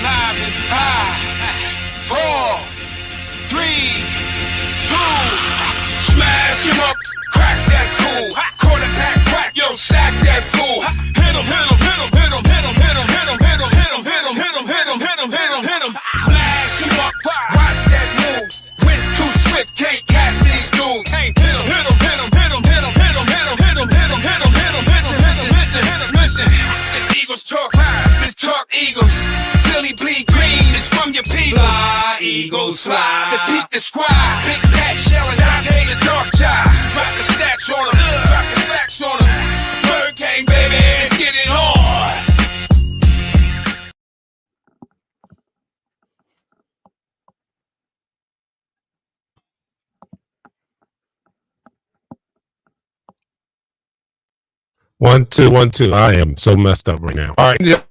Live in 5, 4, 3, 2. Smash him up, crack that fool. Quarterback whack, yo, sack that fool. Hit him, hit him, hit him, hit him, hit him, hit him, hit him, hit him, hit him, hit him, hit him, hit him, hit him, hit him, hit him. Smash him up, watch that move. Wind too swift, can't catch these dudes. Hit him, hit him, hit him, hit him, hit him, hit him, hit him, hit him, hit him, hit him, hit him. Listen, listen, listen, hit him, listen. This Eagles talk, this talk Eagles. Philly bleed green, it's from your people. Fly, Eagles, fly. Let's beat the squad. Big Pat Shelley, Dante the dark child. Drop the stats on them, drop the facts on them. Spur King, baby, let's get it on. One, two, 1, 2. I am so messed up right now. All right. This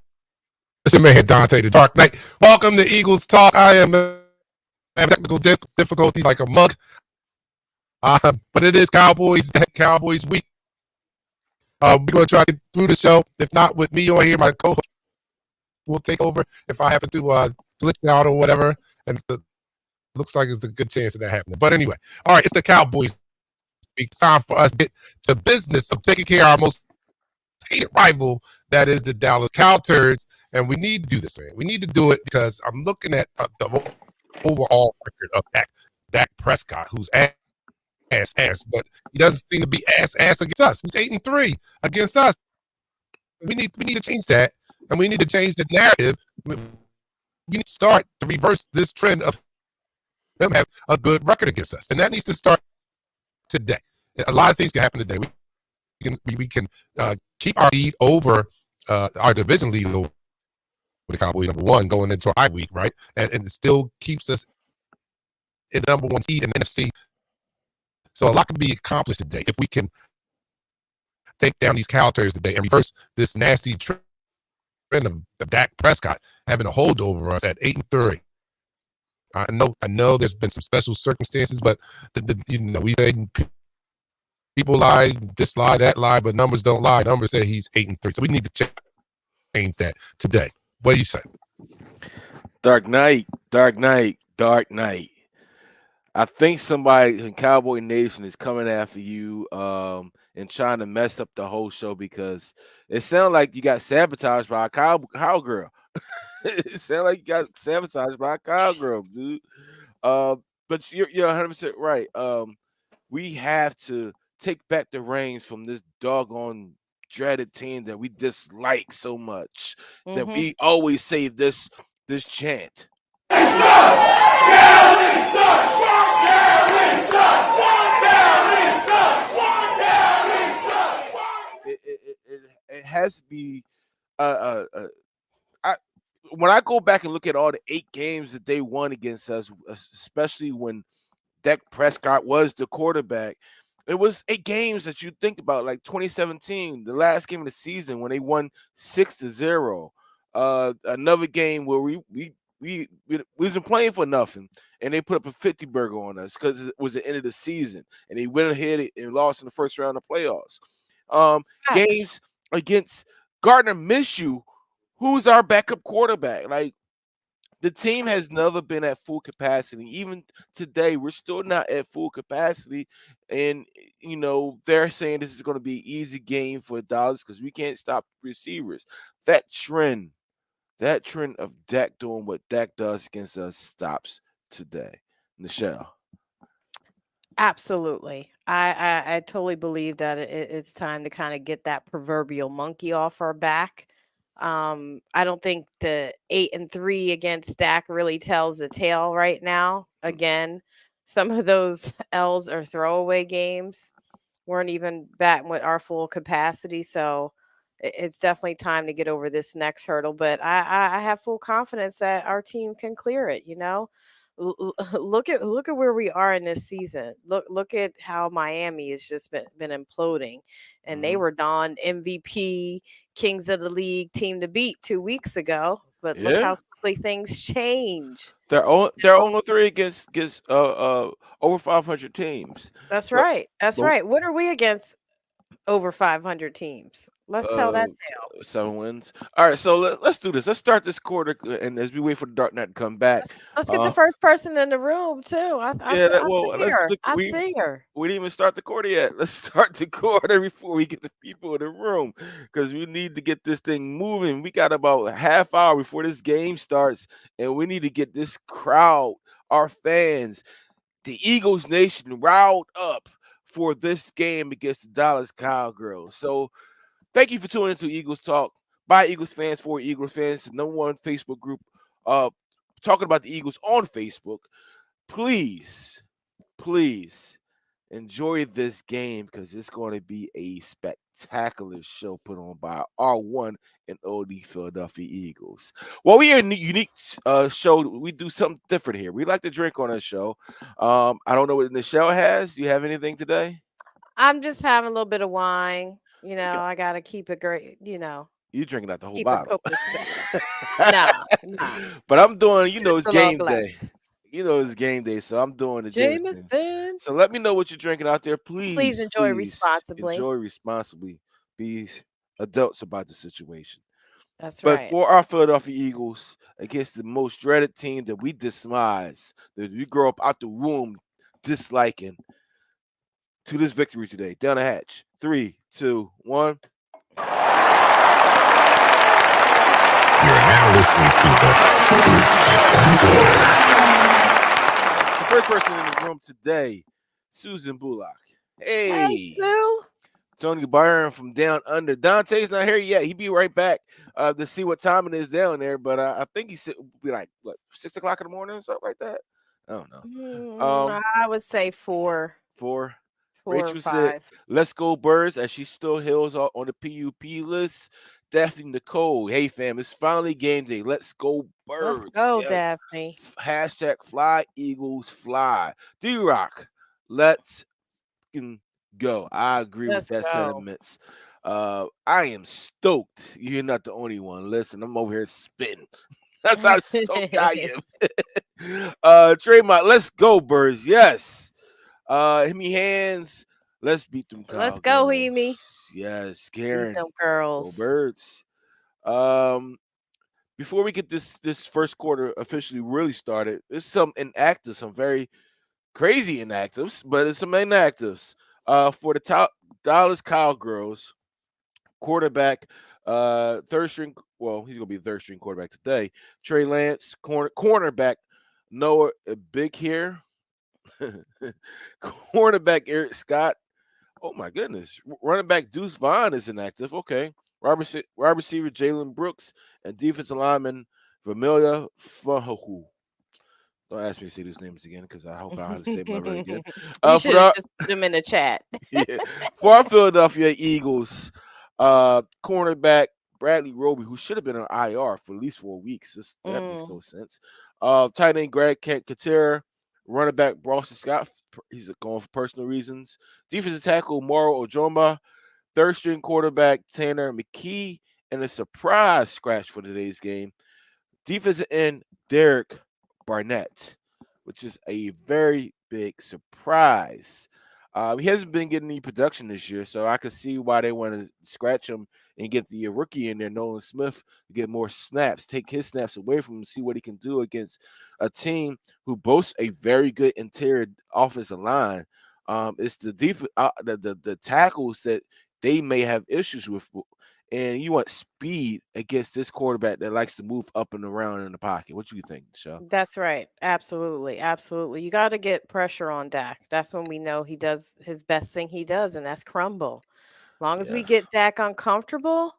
is man Dante the Dark Knight. Welcome to Eagles Talk. I am having technical difficulties like a mug. But it is Cowboys week. We're going to try to get through the show. If not with me or here, my co-host will take over if I happen to glitch out or whatever. And it looks like it's a good chance of that happening. But anyway, all right, it's the Cowboys week. It's time for us to get to business of taking care of our most hated rival, that is the Dallas Cowturds. And we need to do this, man. We need to do it because I'm looking at the overall record of Dak Prescott, who's ass, but he doesn't seem to be ass against us. He's 8-3 against us. We need to change that, and we need to change the narrative. We need to start to reverse this trend of them have a good record against us, and that needs to start today. A lot of things can happen today. We can keep our lead over our division lead over the Cowboys number 1 going into our week, right? And it still keeps us in the number 1 seed in the NFC. So a lot can be accomplished today if we can take down these Cowturds today and reverse this nasty trend of Dak Prescott having a hold over us at 8-3. I know there's been some special circumstances, but we say people lie, this lie, that lie, but numbers don't lie. Numbers say he's 8-3. So we need to change that today. What do you say? Dark Knight. I think somebody in Cowboy Nation is coming after you and trying to mess up the whole show because it sounds like you got sabotaged by a cowgirl. It sounds like you got sabotaged by a cowgirl, dude. But you're 100% right. We have to take back the reins from this doggone dreaded team that we dislike so much that we always say this chant. It sucks! Yeah, it sucks! Yeah, it sucks! Yeah, it sucks! Yeah, it sucks! It has to be when I go back and look at all the 8 games that they won against us, especially when Dak Prescott was the quarterback, it was 8 games that you think about, like 2017, the last game of the season when they won 6-0. Another game where we we wasn't playing for nothing, and they put up a 50 burger on us because it was the end of the season, and they went ahead and lost in the first round of playoffs. Facts. Games against Gardner Minshew, who's our backup quarterback. Like, the team has never been at full capacity. Even today, we're still not at full capacity. And, they're saying this is going to be an easy game for Dallas because we can't stop receivers. That trend, that trend of Dak doing what Dak does against us stops today. Michelle. Absolutely. I totally believe that it's time to kind of get that proverbial monkey off our back. I don't think the 8-3 against Stack really tells the tale right now. Again, some of those L's are throwaway games, weren't even batting with our full capacity. So it's definitely time to get over this next hurdle. But I have full confidence that our team can clear it. Look at where we are in this season. Look at how Miami has just been imploding, and they Hmm. were Don MVP, Kings of the League team to beat 2 weeks ago. But look Yeah. how quickly things change. They're only three against over 500 teams. That's But right. That's but right. What are we against over 500 teams? Let's tell uh that tale. 7 wins. All right, so let's do this. Let's start this quarter, and as we wait for the Dark Knight to come back. Let's get the Uh first person in the room too. yeah, I well, see let's get her. the I see her. we didn't even start the quarter yet. Let's start the quarter before we get the people in the room because we need to get this thing moving. We got about a half hour before this game starts, and we need to get this crowd, our fans, the Eagles Nation riled up for this game against the Dallas Cowgirls. So thank you for tuning into Eagles Talk by Eagles fans for Eagles fans, the number one Facebook group uh talking about the Eagles on Facebook. Please, please enjoy this game because it's going to be a spectacular show put on by our one and only Philadelphia Eagles. Well, we are a unique show. We do something different here. We like to drink on our show. I don't know what Michelle has. Do you have anything today? I'm just having a little bit of wine. You got I gotta keep it great. you drinking out the whole Keep it bottle. copacetic. Nah, nah. But I'm doing, Just it's a little game glass. day. It's game day, so I'm doing the Jameson. Jameson. So let me know what you're drinking out there. Please Please, enjoy please responsibly. enjoy responsibly. Be adults about the situation. That's But right. for our Philadelphia Eagles against the most dreaded team that we despise, that we grow up out the womb disliking, to this victory today. Down the hatch. 3, 2, 1. You're now listening to The first person in the room today, Susan Bullock. Hey, Hey. Sue. Tony Byron from down under. Dante's not here yet. He'll be right back to see what time it is down there. But I think he said be like what 6 o'clock in the morning or something like that. I don't know. I would say four, For 4 or Rachel said, 5. "Let's go Birds," as she still hills on the PUP list. Daphne Nicole, hey fam, it's finally game day. Let's go Let's Birds. go, Yes. Daphne. Hashtag Fly Eagles Fly. D Rock, let's can go. I agree with Let's that go. sentiments. I am stoked. You're not the only one. Listen, I'm over here spitting. That's how stoked I am. Trademark, let's go, Birds. Yes. Hit me hands. Let's beat them Let's go, cowgirls. Hemi. Yes, Beat Karen. them Go girls. Birds. Um, before we get this first quarter officially really started, there's some inactives, some very crazy inactives, but it's some inactives. For the top Dallas Cowgirls, quarterback, third string. Well, he's gonna be the third string quarterback today. Trey Lance, cornerback Noah Big here, cornerback Eric Scott. Oh my goodness, running back Deuce Vaughn is inactive. Okay, wide receiver Jalen Brooks and defensive lineman Vermilia Fahu. Don't ask me to say these names again because I hope I know how to say them really good. We For should have the just put them in the chat. yeah, for our Philadelphia Eagles, cornerback Bradley Roby, who should have been on IR for at least 4 weeks. That makes Mm. no sense. Tight end Greg Katera, running back Boston Scott. He's going for personal reasons. Defensive tackle Moro Ojomba, third string quarterback Tanner McKee, and a surprise scratch for today's game. defensive end Derek Barnett, which is a very big surprise. He hasn't been getting any production this year, so I could see why they want to scratch him and get the rookie in there, Nolan Smith, to get more snaps, take his snaps away from him, see what he can do against a team who boasts a very good interior offensive line. It's the tackles that they may have issues with, and you want speed against this quarterback that likes to move up and around in the pocket. What do you think, Michelle? That's right. Absolutely. Absolutely. You got to get pressure on Dak. That's when we know he does his best thing he does, and that's crumble. Long as we Yeah. get Dak uncomfortable,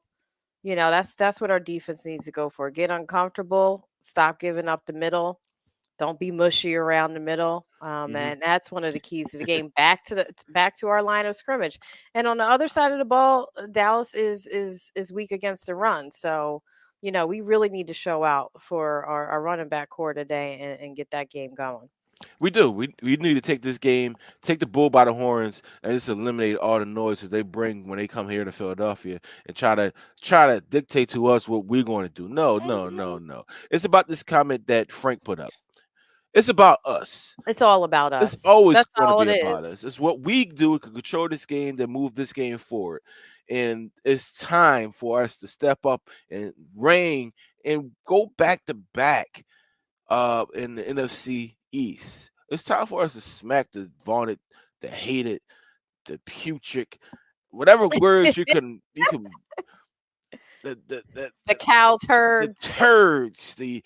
that's what our defense needs to go for. Get uncomfortable, stop giving up the middle. Don't be mushy around the middle. Hmm. And that's one of the keys to the game. Back to our line of scrimmage. And on the other side of the ball, Dallas is weak against the run. So, we really need to show out for our running back core today and get that game going. We do. We need to take this game, take the bull by the horns, and just eliminate all the noises they bring when they come here to Philadelphia and try to dictate to us what we're going to do. No, no, no, no. It's about this comment that Frank put up. It's about us. It's all about It's us. always That's going to all be it about is. us. It's what we do. We can control this game, to move this game forward. And it's time for us to step up and reign and go back to back in the NFC East. It's time for us to smack the vaunted, the hated, the putrid, whatever words you can The cow the turds. turds, the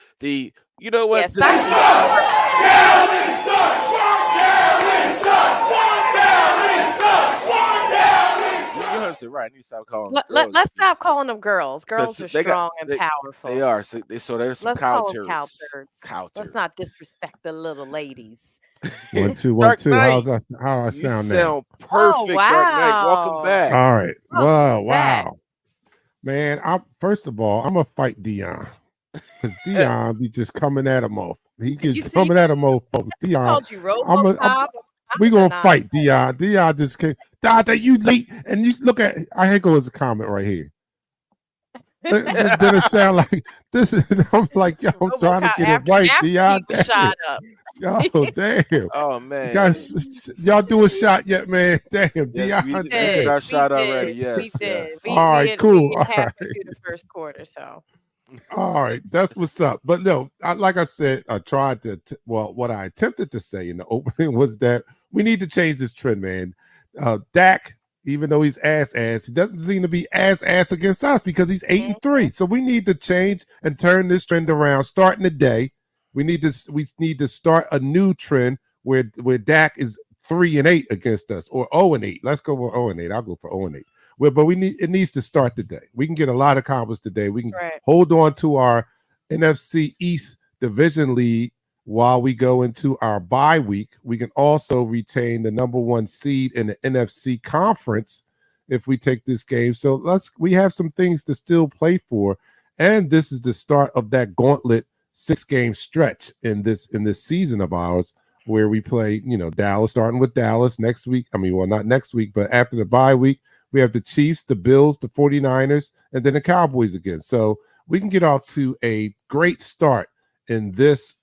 you know Yeah, what stop this using the word. Down it sucks! Down it sucks! Down it sucks! Down it you sucks! heard it right. I need to stop calling them Let's stop girls calling them girls. because Girls are they got strong and they powerful. are so there's some Let's cow call them cow turds, turds. cow Let's turds. not disrespect the little ladies. 1 2 1 Dark 2. Knight, How I you sound now? sound Oh, perfect. Dark Knight, welcome wow. back. All right. Welcome back. Wow. Man, I'm first of all, I'm gonna fight Dion. Because Dion be just coming at him off. He You gets see, coming at him off. Dion, called you I'm RoboCop. we I'm in gonna the fight nonsense. Dion. Dion just came. Dada, you late. And you look at here goes a comment right here. Then it sound like this is I'm like, yo, I'm trying to RoboCop get it right, after Dion. he was shot up. Yo, damn. Oh You man. guys, y'all do a shot yet, man? Damn, Yes, Dion. we did Damn. our We shot already. did. We Yes, did. yes. We All we right, in cool. we All halfway right. through the first quarter. So All right, that's what's up. But no, like I said, I tried to. What I attempted to say in the opening was that we need to change this trend, man. Dak, even though he's ass, he doesn't seem to be ass against us because he's 8-3. So we need to change and turn this trend around. Starting today, we need to start a new trend where Dak is 3-8 against us, or 0-8. Let's go for 0-8. I'll go for 0-8. Well, but it needs to start today. We can get a lot accomplished today. We can that's right. hold on to our NFC East division lead while we go into our bye week. We can also retain the number 1 seed in the NFC conference if we take this game. So we have some things to still play for. And this is the start of that gauntlet 6-game stretch in this season of ours where we play, Dallas, starting with Dallas next week. I mean, well, not next week, but after the bye week. We have the Chiefs, the Bills, the 49ers, and then the Cowboys again. So we can get off to a great start in this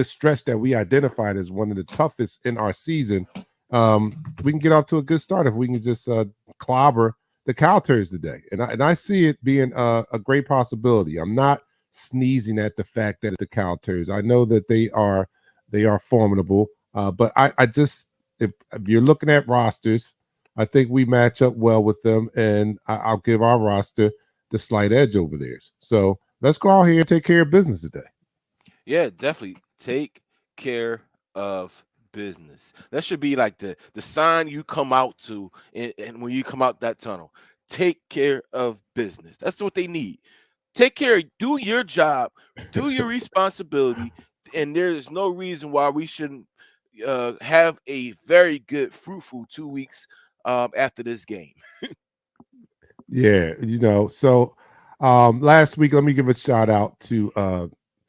stretch that we identified as one of the toughest in our season. We can get off to a good start if we can just clobber the Cowboys today. And I see it being a great possibility. I'm not sneezing at the fact that it's the Cowboys. I know that they are formidable, but I just if you're looking at rosters, I think we match up well with them, and I'll give our roster the slight edge over theirs. So let's go out here and take care of business today. Yeah, definitely take care of business. That should be like the sign you come out to, and when you come out that tunnel, take care of business. That's what they need. Take care, do your job, do your responsibility, and there is no reason why we shouldn't have a very good, fruitful 2 weeks after this game. Yeah, So last week, let me give a shout out to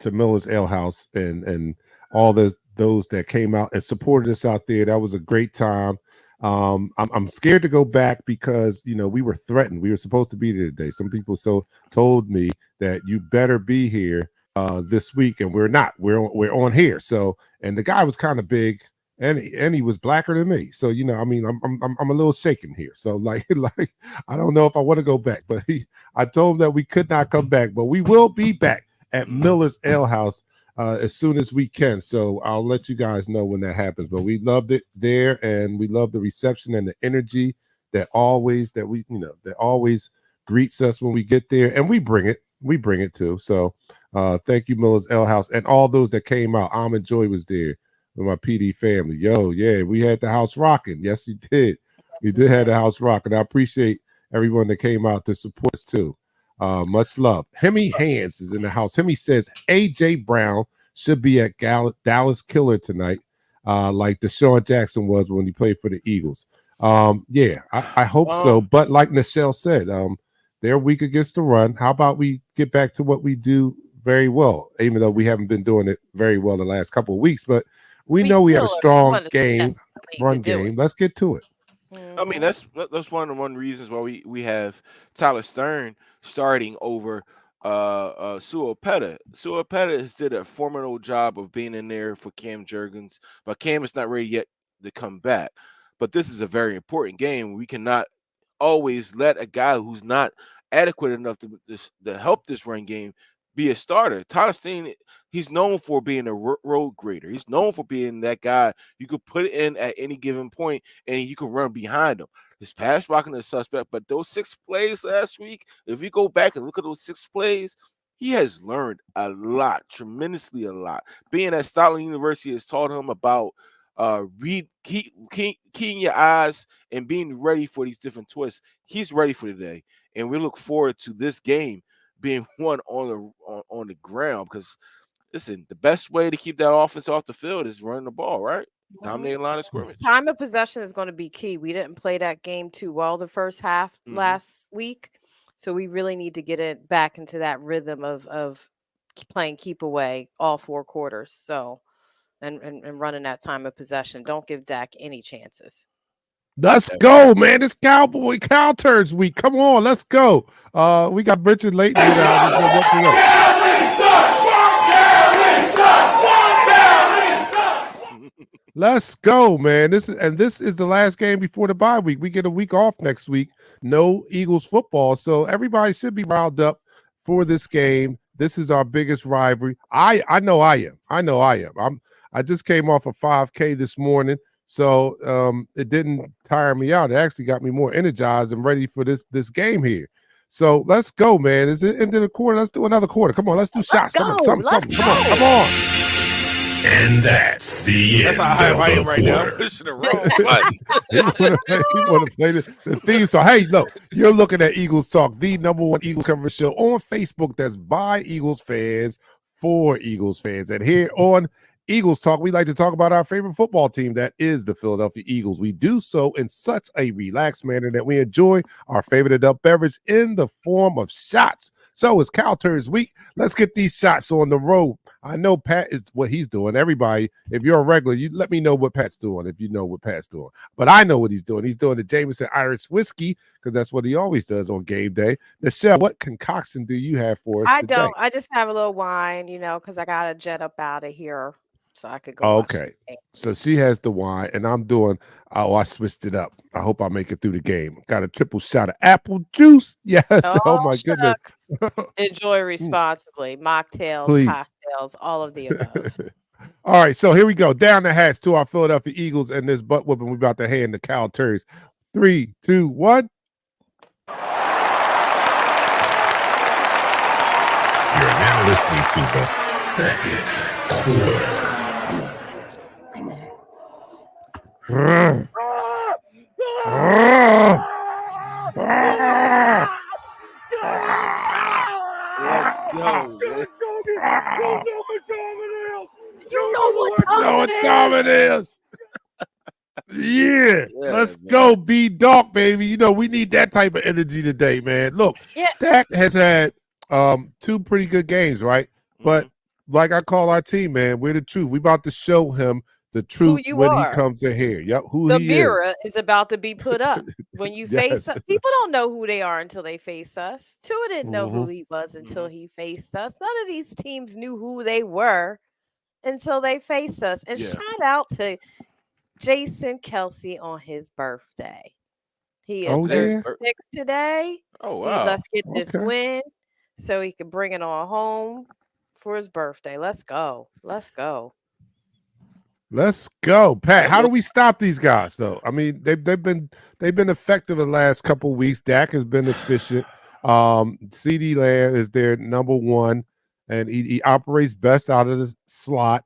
Miller's Ale House and all those that came out and supported us out there. That was a great time. I'm scared to go back because we were threatened. We were supposed to be there today. Some people told me that you better be here this week, and we're not. We're on here. So, and the guy was kind of big, and he was blacker than me. So, I mean, I'm a little shaken here. So, like I don't know if I want to go back, but I told him that we could not come back, but we will be back at Miller's Ale House as soon as we can. So I'll let you guys know when that happens. But we loved it there, and we love the reception and the energy that always greets us when we get there, and we bring it. We bring it too. So thank you, Miller's Ale House, and all those that came out. Almond Joy was there with my PD family. Yo, yeah, we had the house rocking. Yes, you did. We did have the house rocking. I appreciate everyone that came out to support us too. Much love. Hemi Hands is in the house. Hemi says AJ Brown should be at Dallas Killer tonight, like Deshaun Jackson was when he played for the Eagles. Yeah, I hope so. But like Nichelle said, they're weak against the run. How about we get back to what we do very well, even though we haven't been doing it very well the last couple of weeks, but we know we have a strong run game. Let's get to it. I mean, that's one of the reasons why we have Tyler Stern starting over Suopeta. Suopeta has did a formidable job of being in there for Cam Jurgens, but Cam is not ready yet to come back. But this is a very important game. We cannot always let a guy who's not adequate enough to help this run game be a starter. Tyler Steen, he's known for being a road grader. He's known for being that guy you could put in at any given point and you can run behind him. His pass blocking is suspect, but those 6 plays last week, if you go back and look at those 6 plays, he has learned a lot, tremendously a lot. Being at Stoutland University has taught him about keying your eyes and being ready for these different twists. He's ready for today, and we look forward to this game being won on the ground, because listen, the best way to keep that offense off the field is running the ball, right? Dominating line of scrimmage. Time of possession is going to be key. We didn't play that game too well the first half last week, so we really need to get it back into that rhythm of playing keep away all 4 quarters. So and running that time of possession. Don't give Dak any chances. Let's go, man. It's Cowboy Cow Turds week. Come on, let's go. We got Richard Layton. Let's go, man. This is the last game before the bye week. We get a week off next week. No Eagles football, so everybody should be riled up for this game. This is our biggest rivalry. I know I am. I just came off a 5K this morning. So it didn't tire me out. It actually got me more energized and ready for this game here. So let's go, man. Is it into the quarter? Let's do another quarter. Come on, let's do shots. Something. Come on. And that's the end of the right now. Pushing the wrong button. He want to play the theme song. Hey, look, you're looking at Eagles Talk, the #1 Eagles coverage show on Facebook that's by Eagles fans for Eagles fans. And here on Eagles Talk, we like to talk about our favorite football team, that is the Philadelphia Eagles. We do so in such a relaxed manner that we enjoy our favorite adult beverage in the form of shots. So it's Cow Turds week. Let's get these shots on the road. I know Pat is what he's doing. Everybody, if you're a regular, you let me know what Pat's doing if you know what Pat's doing. But I know what he's doing. He's doing the Jameson Irish whiskey because that's what he always does on game day. Nichelle, what concoction do you have for us today? Don't. I just have a little wine, because I got to jet up out of here so I could go. Okay. So she has the wine, and I'm doing, I switched it up. I hope I make it through the game. Got a triple shot of apple juice. Yes. Oh my goodness. Enjoy responsibly. Mocktails, Please. Cocktails, all of the above. All right. So here we go. Down the hatch to our Philadelphia Eagles and this butt whooping we're about to hand the Cow Turds. 3, 2, 1. You're now listening to the second quarter. Let's go. You know what time it is. Yeah, let's go, B-Dog, baby. We need that type of energy today, man. Look, Dak has had 2 pretty good games, right? But like I call our team, man, we're the truth. We about to show him the who truth you when he are. comes in here. Yep, who The he is. mirror is about to be put up. When you face Yes. us, people don't know who they are until they face us. Tua didn't know who Hmm. he was until Mhm. he faced us. None of these teams knew who they were until they faced us. And Yeah. shout out to Jason Kelsey on his birthday. He is Oh Today's yeah. 36 today. Oh He wow. let's get this Okay. win so he can bring it all home for his birthday. Let's go. Let's go. Let's go, Pat. That How do look. we stop these guys, though? I mean, they've been effective the last couple of weeks. Dak has been efficient. CD Lamb is their number one, and he operates best out of the slot.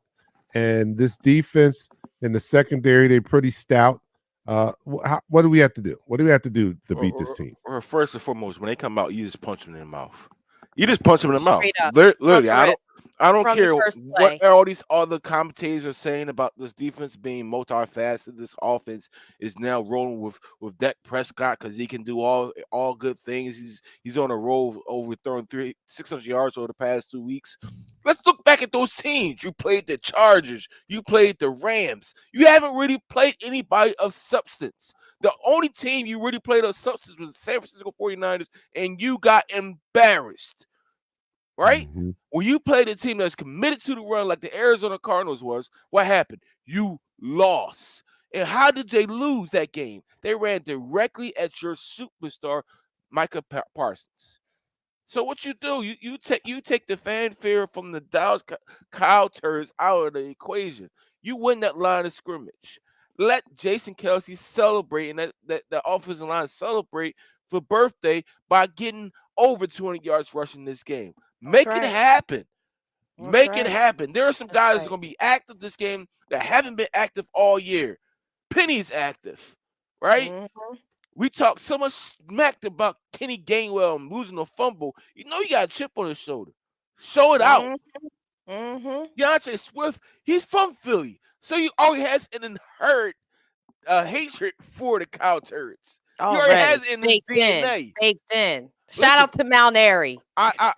And this defense in the secondary, they're pretty stout. What do we have to do? What do we have to do to beat this team? Or first and foremost, when they come out, you just punch them in the mouth. You just punch them in the mouth. Straight up from Literally, the rip, I don't from the care first what play. all these other commentators are saying about this defense being multifaceted. This offense is now rolling with Dak Prescott because he can do all good things. He's on a roll of overthrowing 600 yards over the past 2 weeks. Let's look back at those teams. You played the Chargers. You played the Rams. You haven't really played anybody of substance. The only team you really played of substance was the San Francisco 49ers, and you got embarrassed, right? Mhm. When you played a team that's committed to the run like the Arizona Cardinals was, what happened? You lost. And how did they lose that game? They ran directly at your superstar, Micah Parsons. So what you do, you take the fanfare from the Dallas Cow turds out of the equation. You win that line of scrimmage. Let Jason Kelsey celebrate and that offensive line celebrate for birthday by getting over 200 yards rushing this game. That's Make it right. happen. That's Make it right. happen. There are some That's guys that are right. going to be active this game that haven't been active all year. Penny's active, right? Mhm. We talked so much smack about Kenny Gainwell and losing a fumble. You know you got a chip on his shoulder. Show it out. Mhm. Mhm. DeAndre Swift, he's from Philly. So you already has an inherent hatred for the cow turds. You already Already has it in his baked in. DNA. Baked in. Shout Listen, out to Mount Airy. I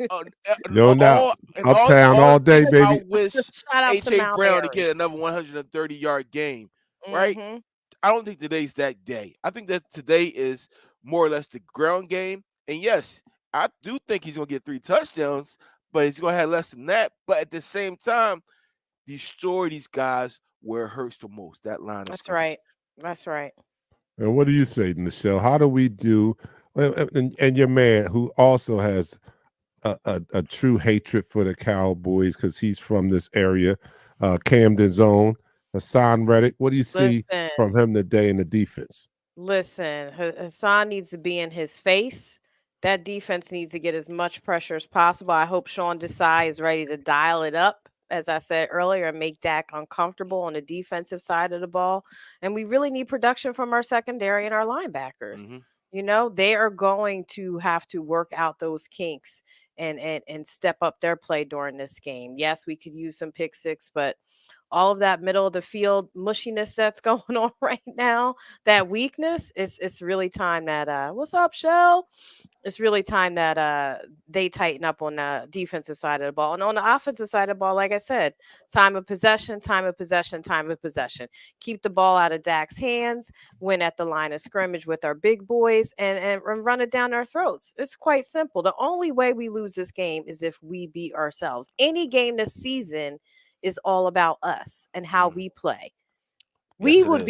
Yo, now uptown all all the day, things I baby. wish Shout out to AJ Mount Brown to Airy. get another 130-yard game, right? Mhm. I don't think today's that day. I think that today is more or less the ground game. And yes, I do think he's gonna get 3 touchdowns, but he's gonna have less than that. But at the same time, destroy these guys where it hurts the most. That line of That's scrimmage. right. That's right. And what do you say, Michelle? How do we do? And your man, who also has a true hatred for the Cowboys because he's from this area, Camden Zone, Hassan Reddick. What do you see Listen. from him today in the defense? Listen, Hassan needs to be in his face. That defense needs to get as much pressure as possible. I hope Sean Desai is ready to dial it up, as I said earlier, and make Dak uncomfortable on the defensive side of the ball. And we really need production from our secondary and our linebackers. Mm-hmm. You know, they are going to have to work out those kinks and step up their play during this game. Yes, we could use some pick six, but all of that middle of the field mushiness that's going on right now, that weakness, it's really time that what's up, Shell? It's really time that they tighten up on the defensive side of the ball. And on the offensive side of the ball, like I said, time of possession, time of possession, time of possession. Keep the ball out of Dak's hands, win at the line of scrimmage with our big boys, and run it down our throats. It's quite simple. The only way we lose this game is if we beat ourselves. Any game this season is all about us and how Mm-hmm. we play. We Yes, it would is.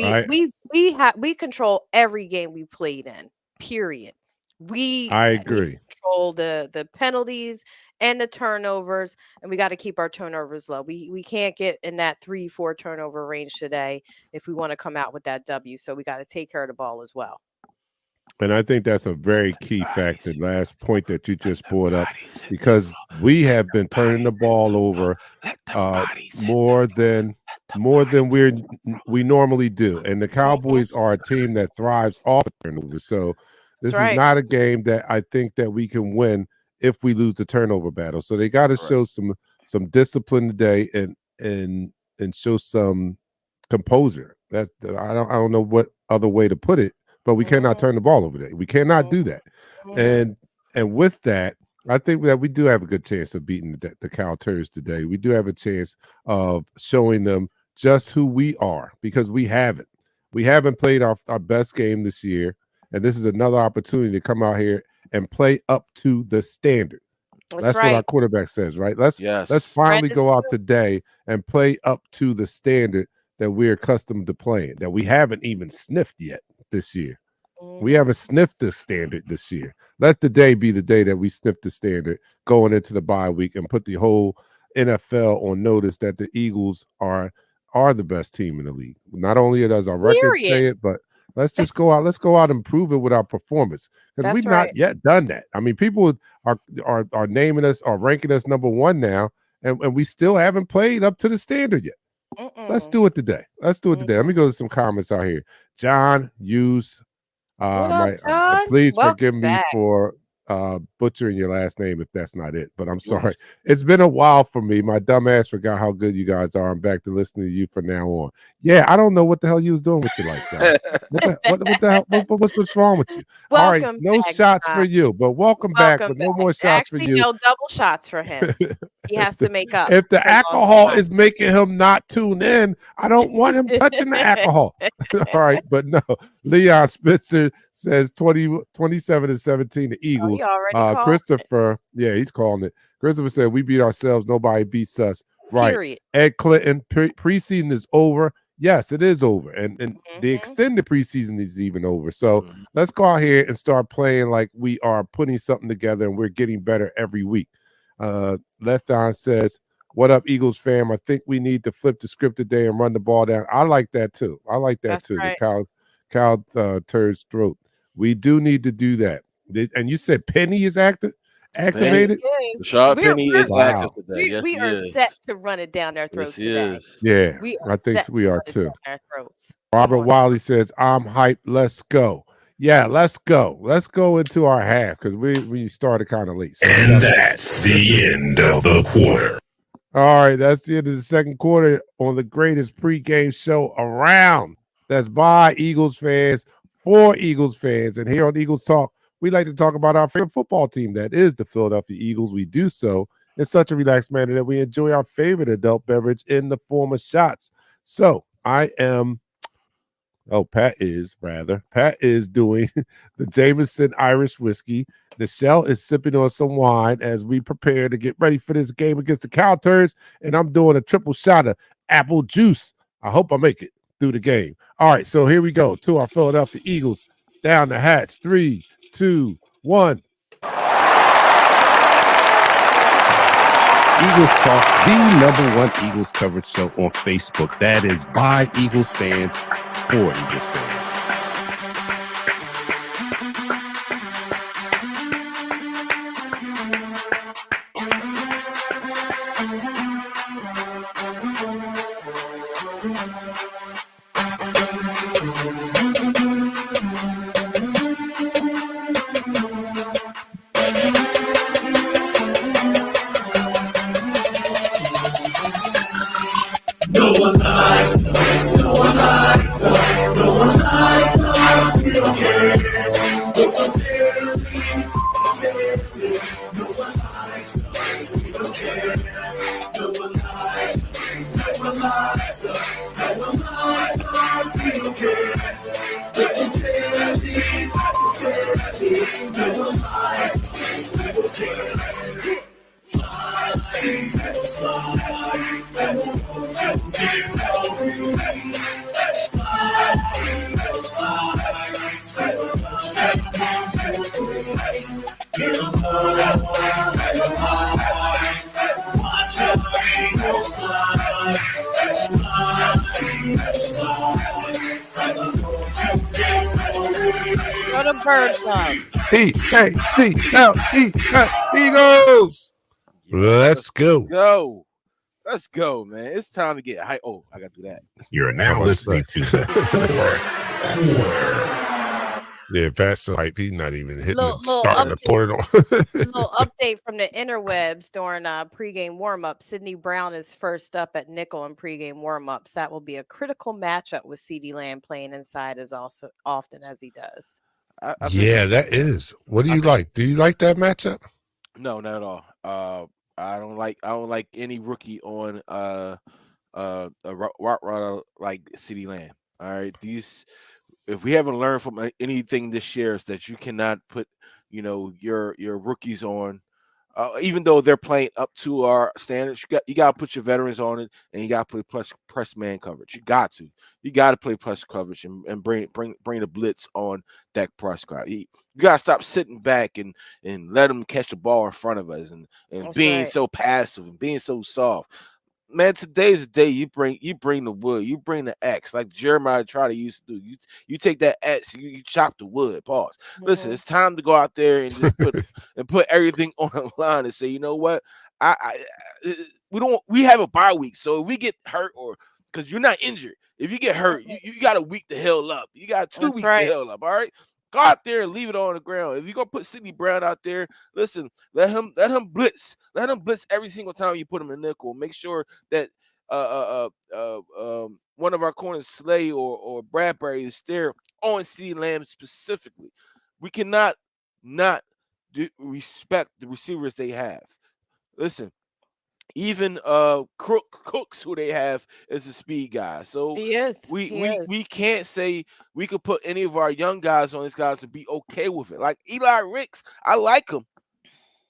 be I we control every game we played in. Period. We I need to agree. control the penalties and the turnovers, and we got to keep our turnovers low. We can't get in that 3-4 turnover range today if we want to come out with that W. So we got to take care of the ball as well. And I think that's a very Let the key factor. bodies. Last point that you Let just the brought up, bodies hit the because floor. we Let have the been turning bodies the hit the ball floor. over Let the uh, bodies hit the more floor. than Let the more than bodies hit the we floor. normally do. And the Mhm. Cowboys are a team that thrives off of turnovers. So That's this is right. not a game that I think that we can win if we lose the turnover battle. So they got to Correct. show some discipline today and show some composure. That I don't know what other way to put it, but we cannot Mhm. turn the ball over today. We cannot Mhm. do that. Mhm. And with that, I think that we do have a good chance of beating the Cow Turds today. We do have a chance of showing them just who we are because we haven't. We haven't played our best game this year, and this is another opportunity to come out here and play up to the standard. That's That's what our right. quarterback says, right? Let's Yes. finally Spread the go out today and play up to the standard that we're accustomed to playing, that we haven't even sniffed yet this year. We haven't sniffed the standard this year. Let the day be the day that we sniff the standard going into the bye week and put the whole NFL on notice that the Eagles are the best team in the league. Not only does our record Period. say it, but let's just go out. Let's go out and prove it with our performance because That's we've right. not yet done that. I mean, people are naming us, are ranking us number one now, and we still haven't played up to the standard yet. Let's do it today. Let's do it today. Let me go to some comments out here. John Hughes. What up, John? Please forgive Welcome me back. for butchering your last name if that's not it, but I'm sorry. Yours. It's been a while for me. My dumb ass forgot how good you guys are. I'm back to listening to you from now on. Yeah, I don't know what the hell you was doing with your life, John. What the hell? What's wrong with you? All right, Welcome no back, shots John. for you, but welcome back. Welcome But no back. more shots for Actually, you. no double shots for him. He has to make up. If the for lost alcohol time. is making him not tune in, I don't want him touching the alcohol. All right, but no. Leon Spitzer says 27-17 the Oh, Eagles. he already called it. Christopher, yeah, he's calling it. Christopher said, we beat ourselves. Nobody beats us. Right. Period. Ed Clinton, preseason is over. Yes, it is over. And the extended preseason is even over. So let's go out here and start playing like we are putting something together and we're getting better every week. Left On says, what up, Eagles fam? I think we need to flip the script today and run the ball down. I like that too. That's too. right. The cow turd's throat. We do need to do that. And you said Penny is activated? Rashad Penny is active today. Yes, we he are is. set to run it down their throats today. Yeah, We are I think set we to are run it too. down their throats. Robert Wiley says, I'm hyped. Let's go. Yeah, let's go. Let's go into our half because we started kind of late. So And that's the end of the quarter. All right, that's the end of the second quarter on the greatest pregame show around. That's by Eagles fans, for Eagles fans. And here on Eagles Talk, we like to talk about our favorite football team, that is the Philadelphia Eagles. We do so in such a relaxed manner that we enjoy our favorite adult beverage in the form of shots. So Pat is doing the Jameson Irish whiskey. Michelle is sipping on some wine as we prepare to get ready for this game against the Cow Turds, and I'm doing a triple shot of apple juice. I hope I make it through the game. All right, so here we go to our Philadelphia Eagles. Down the hatch. 3, 2, 1. Eagles Talk, the #1 Eagles coverage show on Facebook. That is by Eagles fans, for Eagles fans. No one likes us, no one likes us, no one likes us, we don't care. No one likes us, we don't care. No one likes us, no one likes us, no one likes us, we don't care. No one likes us, we don't care. Throw the birds up. Eagles. Let's go. Let's go, man. It's time to get hype. Oh, I got to do that. You're now listening to the fourth quarter. Yeah, Pat's so hype. He's not even hitting Little the quarter. little update from the interwebs during pregame warm-up. Sidney Brown is first up at nickel in pregame warm-ups. That will be a critical matchup with CeeDee Lamb playing inside as often as he does. Yeah, that is. What do you like? Do you like that matchup? No, not at all. I don't like any rookie on route like CeeDee Lamb. All right, these if we haven't learned from anything this year is that you cannot put your rookies on. Even though they're playing up to our standards, you got to put your veterans on it, and you got to play press man coverage. You got to play press coverage and bring the blitz on Dak Prescott. You got to stop sitting back and let them catch the ball in front of us and That's being right. so passive and being so soft. Man, today's the day you bring the wood, you bring the axe like Jeremiah tried to used to do. You take that axe, you chop the wood. Pause. Listen, Mhm. it's time to go out there and just put everything on the line and say, you know what, we have a bye week, so if we get hurt or because you're not injured, if you get hurt, Mhm. you got a week to heal up. You got two That's weeks to right. heal up. All right. Go out there and leave it on the ground. If you're gonna put Sidney Brown out there, listen, let him blitz. Let him blitz every single time you put him in nickel. Make sure that one of our corners, Slay or Bradbury, is there on C Lamb specifically. We cannot not respect the receivers they have. Listen, even Cooks, who they have, is a speed guy. So He is. we He we is. we can't say we could put any of our young guys on these guys to be okay with it. Like Eli Ricks, I like him,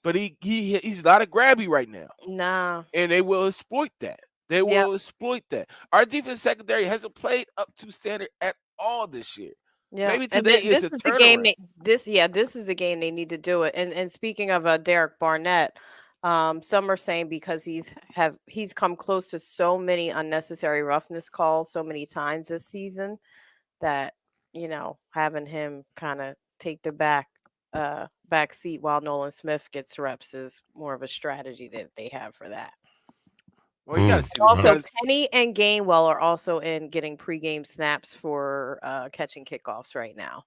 but he's not a grabby right now, Nah. and they will exploit that. They Yep. will exploit that. Our defense secondary hasn't played up to standard at all this year. Yeah, Maybe and today is this a is the game turnaround. this is the game they need to do it. And speaking of Derek Barnett, some are saying because he's come close to so many unnecessary roughness calls so many times this season that having him kind of take the back seat while Nolan Smith gets reps is more of a strategy that they have for that. Well, you got to see the you Wow. got Also, to Penny and Gainwell are also in getting pregame snaps for catching kickoffs right now.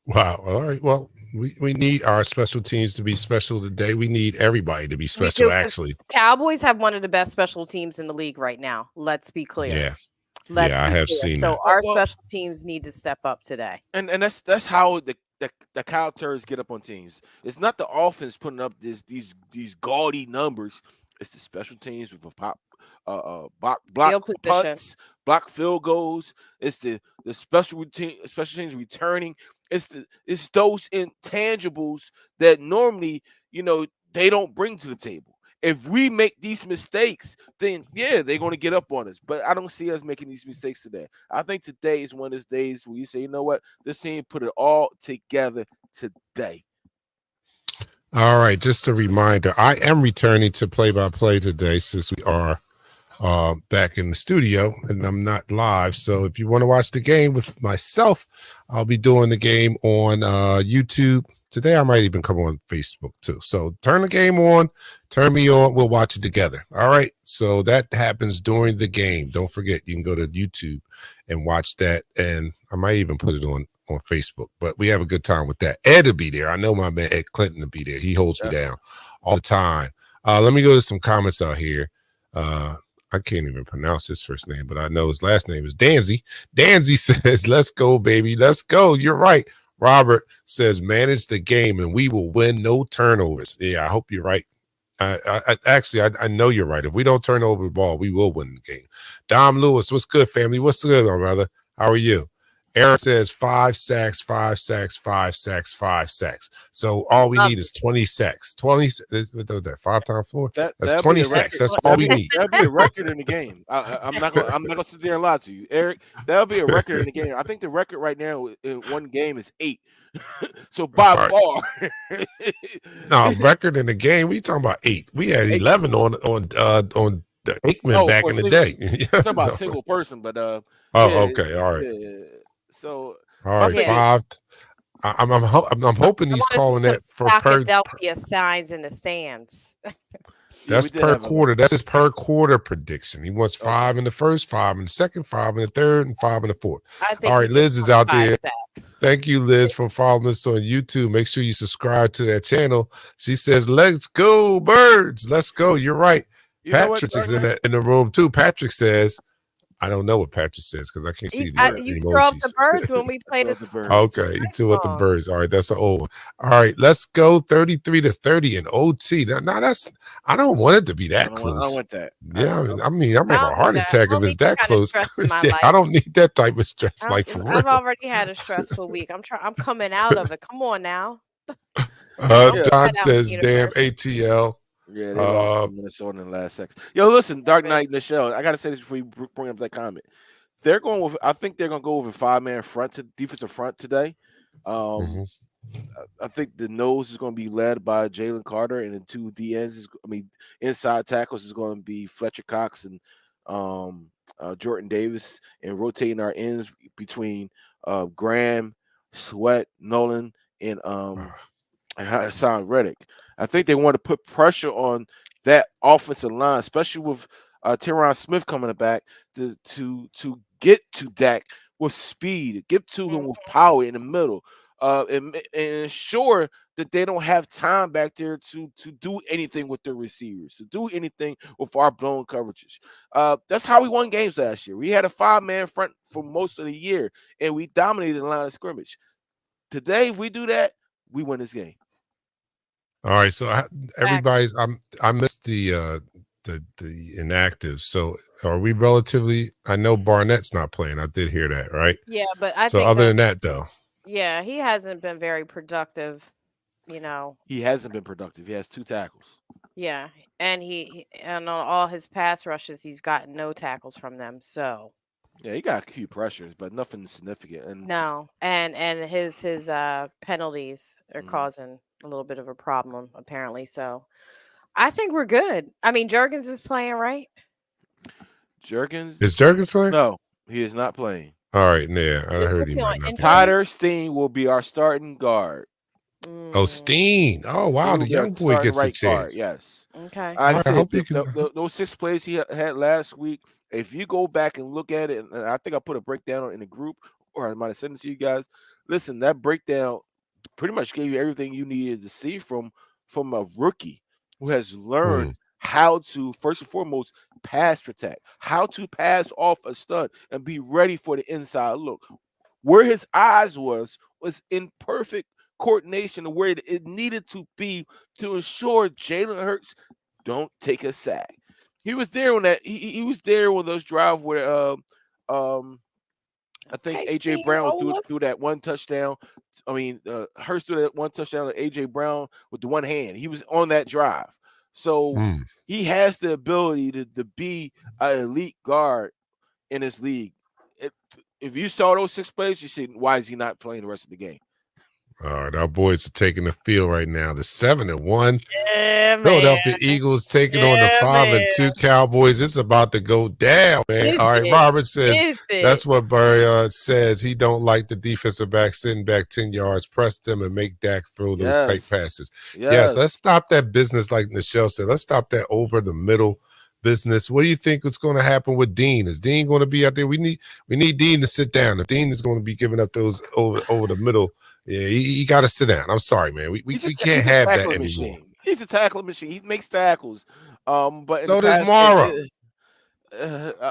Wow. All right. Well, we need our special teams to be special today. We need everybody to be We special, do because actually. Cowboys have one of the best special teams in the league right now. Let's be clear. Yeah. Let's Yeah, I be have clear. seen So that. well, our well, special teams need to step up today. and that's how the cow turds get up on teams. It's not the offense putting up these gaudy numbers. It's the special teams with a block Field position. punts, block field goals. It's the special teams returning. It's those intangibles that normally they don't bring to the table. If we make these mistakes, then yeah, they're going to get up on us. But I don't see us making these mistakes today. I think today is one of those days where you say, you know what, this team put it all together today. All right. Just a reminder, I am returning to play-by-play today since we are back in the studio and I'm not live. So if you want to watch the game with myself, I'll be doing the game on YouTube. Today I might even come on Facebook too. So turn the game on, turn me on, we'll watch it together. All right. So that happens during the game. Don't forget, you can go to YouTube and watch that. And I might even put it on Facebook, but we have a good time with that. Ed will be there. I know my man Ed Clinton will be there. He holds me down all the time. Let me go to some comments out here. I can't even pronounce his first name, but I know his last name is Danzy. Danzy says, let's go, baby. Let's go. You're right. Robert says, manage the game and we will win, no turnovers. Yeah, I hope you're right. I know you're right. If we don't turn over the ball, we will win the game. Dom Lewis, what's good, family? What's good, my brother? How are you? Aaron says 5 sacks, 5 sacks, 5 sacks, 5 sacks. So all we Love need is 20 sacks. 20, what was that, 5 times 4? That's That'll be 20 a sacks. record. That's all That'll we be need. that'll be a record in the game. I'm not gonna sit there and lie to you, Eric. That'll be a record in the game. I think the record right now in one game is 8. So by All right. far, No, record in the game. We talking about 8. We had 8. 11 on the Aikman Oh, back for in the single. day. I'm talking about No. single person, but Oh, yeah, okay. All right. yeah. So All my right. thing Yeah. is, 5. I'm hoping I he's want to see calling some that for per. Philadelphia signs in the stands. yeah, we That's did per have quarter. That's his per quarter prediction. He wants okay. 5 in the first, 5 in the second, 5 in the third, and 5 in the fourth. I All think he right, just Liz is wants out 5 there. sacks. Thank you, Liz, for following us on YouTube. Make sure you subscribe to that channel. She says, "Let's go, birds. Let's go." You're right. You know what, Patrick is in the room too. Patrick says, I don't know what Patrick says because I can't see the You threw off the emojis. birds when we played Throw the the birds. Okay, you two with the song. birds. All right, that's an old one. All right, let's go 33-30 in OT. Now that's I don't want it to be I that don't want. I don't close. want that. Yeah, I mean, I'm I having a don't need heart that. attack if Only it's that kind of close. stress in my Yeah, I life. don't need that type of stress, like for I've real. already had a stressful week. I'm coming out of it. Come on now. Don't Yeah, put John that out in the says, "Damn universe. ATL." yeah. They lost Uh, to Minnesota in the last seconds. Yo, listen, Dark Damn it. Knight Michelle. I gotta say this before you bring up that comment. They're going with. I think they're gonna go with a 5-man front to defensive front today. Um, mhm. I think the nose is going to be led by Jalen Carter, and the two DNs inside tackles is going to be Fletcher Cox and um, Jordan Davis, and rotating our ends between Graham, Sweat, Nolan, and Hassan Reddick. I think they want to put pressure on that offensive line, especially with Tyron Smith coming back to get to Dak with speed, get to him with power in the middle, and ensure that they don't have time back there to do anything with their receivers, to do anything with our blown coverages. That's how we won games last year. We had a 5-man front for most of the year, and we dominated the line of scrimmage. Today, if we do that, we win this game. All right, so Facts. everybody's. I missed the inactives. So are we relatively? I know Barnett's not playing. I did hear that, right? Yeah, but I So think other that than that, though, he hasn't been very productive, you know. He hasn't been productive. He has 2 tackles. Yeah. And and on all his pass rushes, he's gotten no tackles from them. So Yeah, he got a few pressures, but nothing significant. And no. And his penalties are mhm. causing a little bit of a problem, apparently. So I think we're good. I mean, Jurgens is playing, right? Jerkins, is Jurgens playing? no, he is not playing. All right, yeah, I heard What's he he on might not be injury? playing. Tyler Steen will be our starting guard. Oh, Mm, Steen. Oh, Steen wow, will the be our young boy starting gets a right guard. chance. Yes. okay. Like All I right, I said, hope he can. those 6 plays he had last week, if you go back and look at it, and I think I put a breakdown in the group, or I might have sent it to you guys. Listen, that breakdown pretty much gave you everything you needed to see from a rookie who has learned Mm, how to first and foremost pass protect, how to pass off a stunt and be ready for the inside look. Where his eyes was in perfect coordination of where it needed to be to ensure Jalen Hurts don't take a sack. He was there when he was there when those drives where um I think Okay, AJ Steve Brown threw Olaf. threw that one touchdown. I mean, Hurst threw that one touchdown to AJ Brown with the one hand. He was on that drive, so mm. he has the ability to be an elite guard in this league. If, if you saw those 6 plays, you said, why is he not playing the rest of the game? All right, our boys are taking the field right now. The 7-1 Yeah, man. Philadelphia Eagles taking on the Yeah, man. 5-2 Cowboys. It's about to go down, man. Is All right, it? Robert says Is it? that's what Barry says. He don't like the defensive back sitting back 10 yards, press them and make Dak throw those tight Yes, passes. Yes, let's yes. stop that business like Michelle said. Let's stop that over the middle business. What do you think is going to happen with Dean? Is Dean going to be out there? We need Dean to sit down. If Dean is going to be giving up those over the middle, yeah, he got to sit down. I'm sorry, man. We can't He's a have that tackling anymore. machine. He's a tackling machine. He makes tackles. But in the So does past, Mara.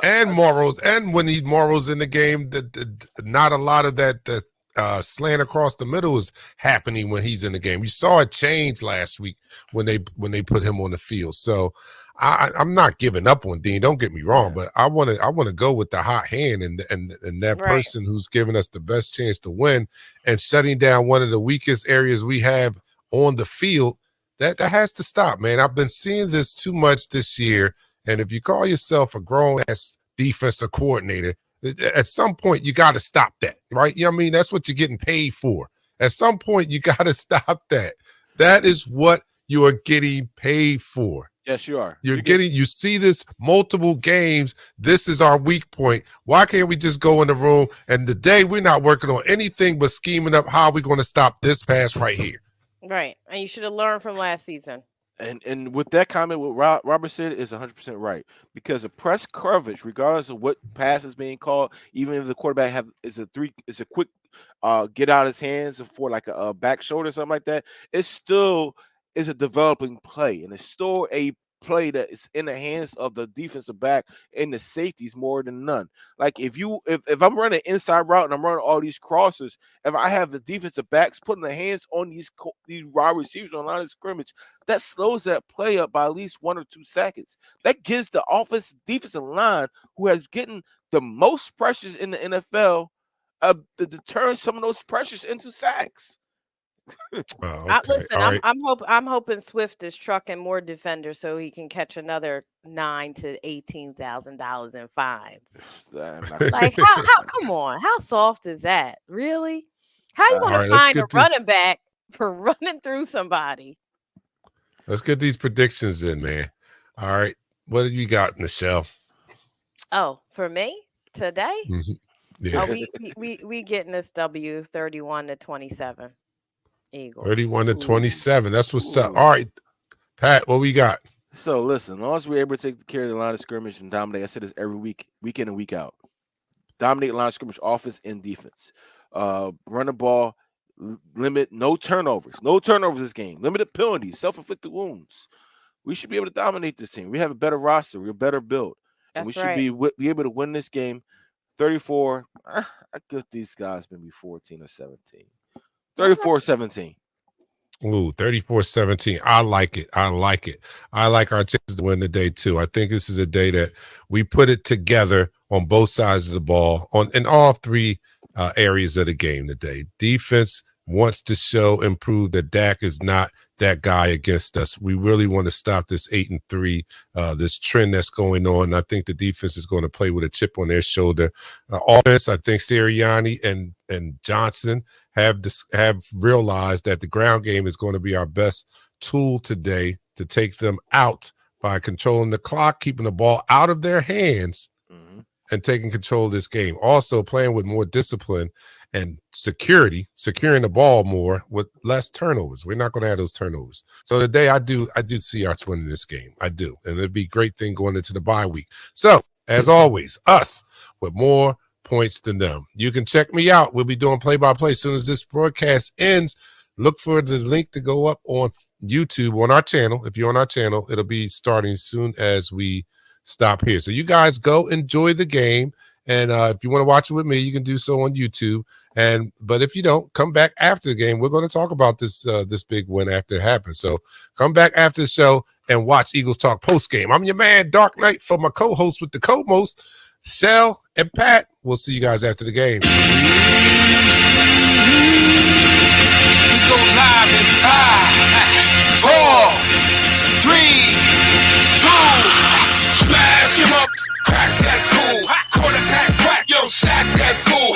And I morals, and when he's morals in the game, not a lot of that slant across the middle is happening when he's in the game. We saw it change last week when they put him on the field. So I'm not giving up on Dean. Don't get me wrong, yeah. but I want to go with the hot hand and that Right. person who's giving us the best chance to win and shutting down one of the weakest areas we have on the field. That has to stop, man. I've been seeing this too much this year. And if you call yourself a grown ass defensive coordinator, at some point you got to stop that, right? You know what I mean? That's what you're getting paid for. At some point you got to stop that. That is what you are getting paid for. Yes, you are. You see this multiple games. This is our weak point. Why can't we just go in the room and today we're not working on anything but scheming up how we're going to stop this pass right here? Right. And you should have learned from last season. And with that comment, what Robert said is 100% right, because the press coverage, regardless of what pass is being called, even if the quarterback is a quick get out of his hands for like a back shoulder or something like that, it still is a developing play, and it's still a play that is in the hands of the defensive back and the safeties more than none. Like if I'm running inside route and I'm running all these crosses, if I have the defensive backs putting their hands on these wide receivers on line of scrimmage, that slows that play up by at least 1 or 2 seconds. That gives the defensive line, who has getting the most pressures in the NFL, to turn some of those pressures into sacks. Okay. Listen, All right. I'm hoping Swift is trucking more defenders so he can catch another $9,000 to $18,000 in fines. Like how come on, how soft is that? Really? How you going to find a running back for running through somebody? Let's get these predictions in, man. All right, what have you got, Michelle? Oh, for me today? Mm-hmm. Yeah. Oh, we getting this W 31-27. Eagles. 31-27. That's what's up. All right, Pat, what we got? So listen, as long as we're able to take care of the line of scrimmage and dominate, I said this every week, week in and week out. Dominate line of scrimmage, offense and defense. Run the ball, limit no turnovers this game. Limited penalties, self-inflicted wounds. We should be able to dominate this team. We have a better roster, we're a better build, and we should be able to win this game. 34. I give these guys maybe 14 or 17. 34-17. Ooh, 34-17. I like it. I like our chances to win the day too. I think this is a day that we put it together on both sides of the ball, in all three areas of the game today. Defense wants to show and prove that Dak is not that guy against us. We really want to stop this 8-3, this trend that's going on. I think the defense is going to play with a chip on their shoulder. Offense, I think Sirianni and Johnson have realized that the ground game is going to be our best tool today to take them out by controlling the clock, keeping the ball out of their hands, and taking control of this game. Also playing with more discipline and securing the ball more with less turnovers. We're not going to have those turnovers. So today I do see us winning this game. I do. And it'd be a great thing going into the bye week. So as always, us with more points than them. You can check me out. We'll be doing play-by-play as soon as this broadcast ends. Look for the link to go up on YouTube on our channel. If you're on our channel, it'll be starting soon as we stop here. So you guys go enjoy the game. And if you want to watch it with me, you can do so on YouTube. But if you don't, come back after the game. We're going to talk about this big win after it happens. So come back after the show and watch Eagles Talk post game. I'm your man, Dark Knight, for my co-host with the co-most, Shell and Pat. We'll see you guys after the game. We go live in 5, 4, 3, 2. Smash him up, crack that fool. Quarterback, crack, yo, sack that fool.